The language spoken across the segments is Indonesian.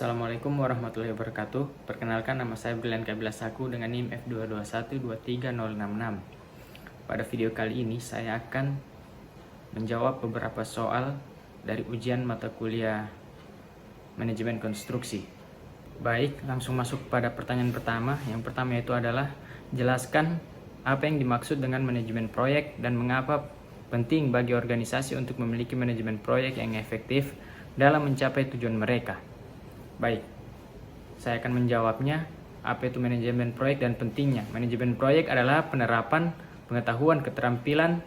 Assalamualaikum warahmatullahi wabarakatuh. Perkenalkan, nama saya Brilian Kabilasaku dengan NIM F221-23066. Pada video kali ini saya akan menjawab beberapa soal dari ujian mata kuliah manajemen konstruksi. Baik, langsung masuk pada pertanyaan pertama. Yang pertama itu adalah jelaskan apa yang dimaksud dengan manajemen proyek dan mengapa penting bagi organisasi untuk memiliki manajemen proyek yang efektif dalam mencapai tujuan mereka. Baik, saya akan menjawabnya. Apa itu manajemen proyek dan pentingnya? Manajemen proyek adalah penerapan pengetahuan, keterampilan,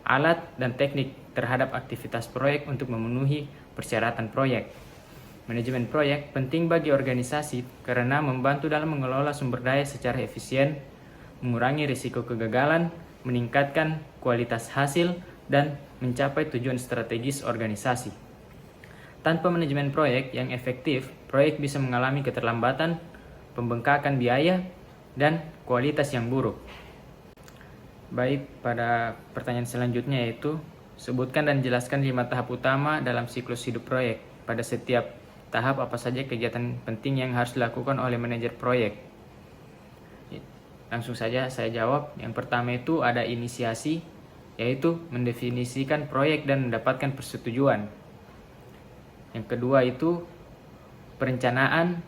alat, dan teknik terhadap aktivitas proyek untuk memenuhi persyaratan proyek. Manajemen proyek penting bagi organisasi karena membantu dalam mengelola sumber daya secara efisien, mengurangi risiko kegagalan, meningkatkan kualitas hasil, dan mencapai tujuan strategis organisasi. Tanpa manajemen proyek yang efektif, proyek bisa mengalami keterlambatan, pembengkakan biaya, dan kualitas yang buruk. Baik, pada pertanyaan selanjutnya yaitu, sebutkan dan jelaskan 5 tahap utama dalam siklus hidup proyek. Pada setiap tahap apa saja kegiatan penting yang harus dilakukan oleh manajer proyek? Langsung saja saya jawab. Yang pertama itu ada inisiasi, yaitu mendefinisikan proyek dan mendapatkan persetujuan. Yang kedua itu perencanaan,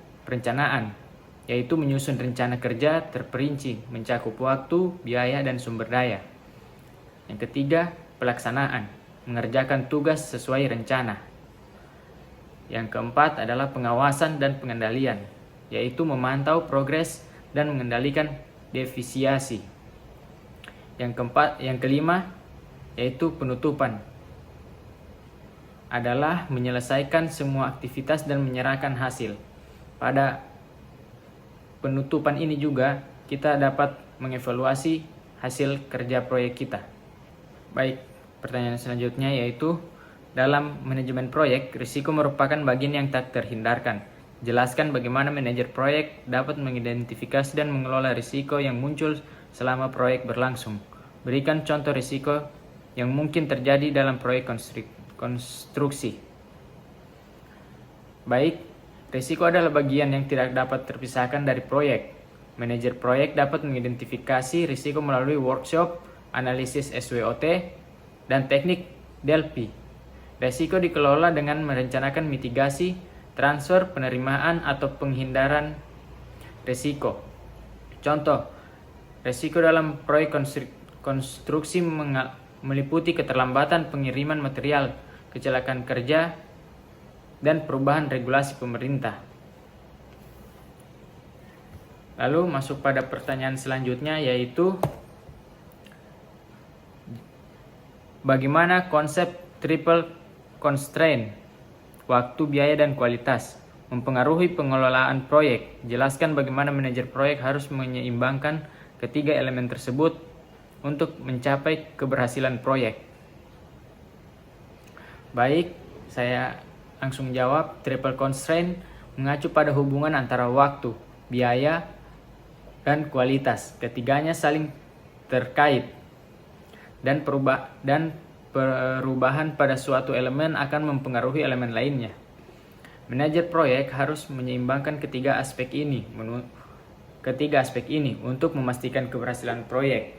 yaitu menyusun rencana kerja terperinci, mencakup waktu, biaya, dan sumber daya. Yang ketiga, pelaksanaan, mengerjakan tugas sesuai rencana. Yang keempat adalah pengawasan dan pengendalian, yaitu memantau progres dan mengendalikan defisiasi. Yang kelima, yaitu penutupan, adalah menyelesaikan semua aktivitas dan menyerahkan hasil. Pada penutupan ini juga kita dapat mengevaluasi hasil kerja proyek kita. Baik, pertanyaan selanjutnya yaitu, dalam manajemen proyek, risiko merupakan bagian yang tak terhindarkan. Jelaskan bagaimana manajer proyek dapat mengidentifikasi dan mengelola risiko yang muncul selama proyek berlangsung. Berikan contoh risiko yang mungkin terjadi dalam proyek konstruksi. Baik, risiko adalah bagian yang tidak dapat terpisahkan dari proyek. Manajer proyek dapat mengidentifikasi risiko melalui workshop, analisis SWOT, dan teknik DELPI. Risiko dikelola dengan merencanakan mitigasi, transfer, penerimaan, atau penghindaran risiko. Contoh, risiko dalam proyek konstruksi meliputi keterlambatan pengiriman material, kecelakaan kerja, dan perubahan regulasi pemerintah. Lalu masuk pada pertanyaan selanjutnya yaitu, bagaimana konsep triple constraint, waktu, biaya, dan kualitas, mempengaruhi pengelolaan proyek? Jelaskan bagaimana manajer proyek harus menyeimbangkan ketiga elemen tersebut untuk mencapai keberhasilan proyek. Baik, saya langsung jawab. Triple constraint mengacu pada hubungan antara waktu, biaya, dan kualitas. Ketiganya saling terkait dan perubahan pada suatu elemen akan mempengaruhi elemen lainnya. Manajer proyek harus menyeimbangkan ketiga aspek ini untuk memastikan keberhasilan proyek.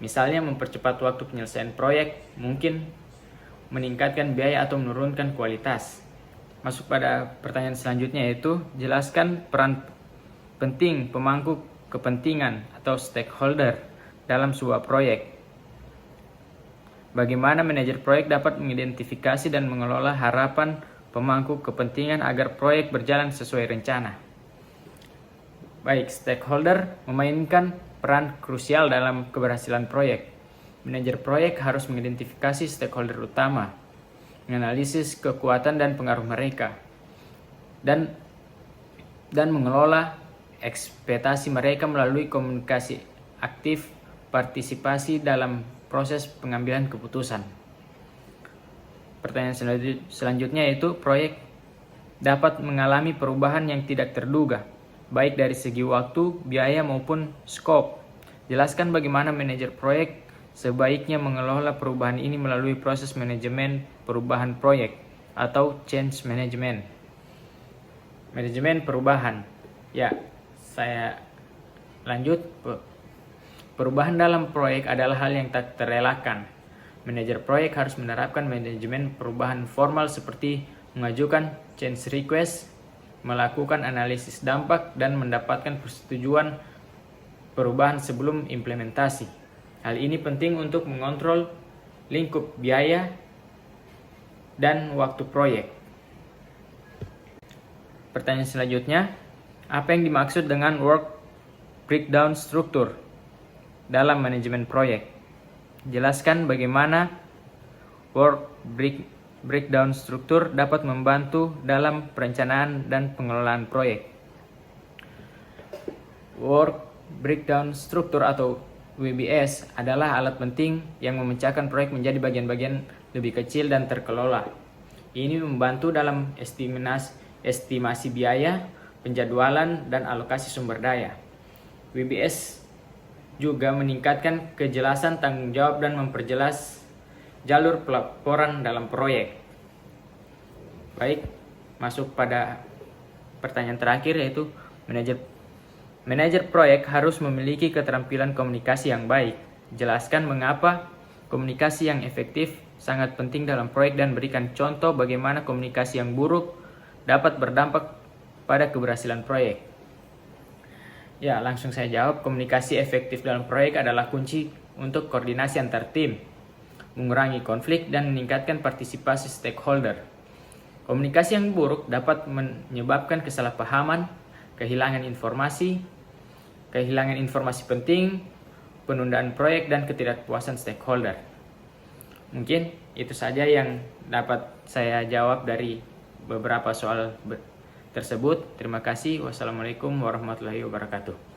Misalnya mempercepat waktu penyelesaian proyek, mungkin meningkatkan biaya atau menurunkan kualitas. Masuk pada pertanyaan selanjutnya yaitu, jelaskan peran penting pemangku kepentingan atau stakeholder dalam sebuah proyek. Bagaimana manajer proyek dapat mengidentifikasi dan mengelola harapan pemangku kepentingan agar proyek berjalan sesuai rencana? Baik, stakeholder memainkan peran krusial dalam keberhasilan proyek. Manajer proyek harus mengidentifikasi stakeholder utama, menganalisis kekuatan dan pengaruh mereka, dan mengelola ekspektasi mereka melalui komunikasi aktif, partisipasi dalam proses pengambilan keputusan. Pertanyaan selanjutnya yaitu, proyek dapat mengalami perubahan yang tidak terduga, baik dari segi waktu, biaya, maupun skop. Jelaskan bagaimana manajer proyek sebaiknya mengelola perubahan ini melalui proses manajemen perubahan proyek atau change management. Manajemen perubahan. Ya, saya lanjut. Perubahan dalam proyek adalah hal yang tak terelakkan. Manajer proyek harus menerapkan manajemen perubahan formal seperti mengajukan change request, melakukan analisis dampak, dan mendapatkan persetujuan perubahan sebelum implementasi. Hal ini penting untuk mengontrol lingkup biaya dan waktu proyek. Pertanyaan selanjutnya, apa yang dimaksud dengan work breakdown struktur dalam manajemen proyek? Jelaskan bagaimana work breakdown struktur dapat membantu dalam perencanaan dan pengelolaan proyek. Work breakdown struktur atau WBS adalah alat penting yang memecahkan proyek menjadi bagian-bagian lebih kecil dan terkelola. Ini membantu dalam estimasi biaya, penjadwalan, dan alokasi sumber daya. WBS juga meningkatkan kejelasan tanggung jawab dan memperjelas jalur pelaporan dalam proyek. Baik, masuk pada pertanyaan terakhir, yaitu manajer proyek harus memiliki keterampilan komunikasi yang baik. Jelaskan mengapa komunikasi yang efektif sangat penting dalam proyek dan berikan contoh bagaimana komunikasi yang buruk dapat berdampak pada keberhasilan proyek. Ya, langsung saya jawab. Komunikasi efektif dalam proyek adalah kunci untuk koordinasi antar tim, mengurangi konflik, dan meningkatkan partisipasi stakeholder. Komunikasi yang buruk dapat menyebabkan kesalahpahaman, kehilangan informasi penting, penundaan proyek, dan ketidakpuasan stakeholder. Mungkin itu saja yang dapat saya jawab dari beberapa soal tersebut. Terima kasih. Wassalamualaikum warahmatullahi wabarakatuh.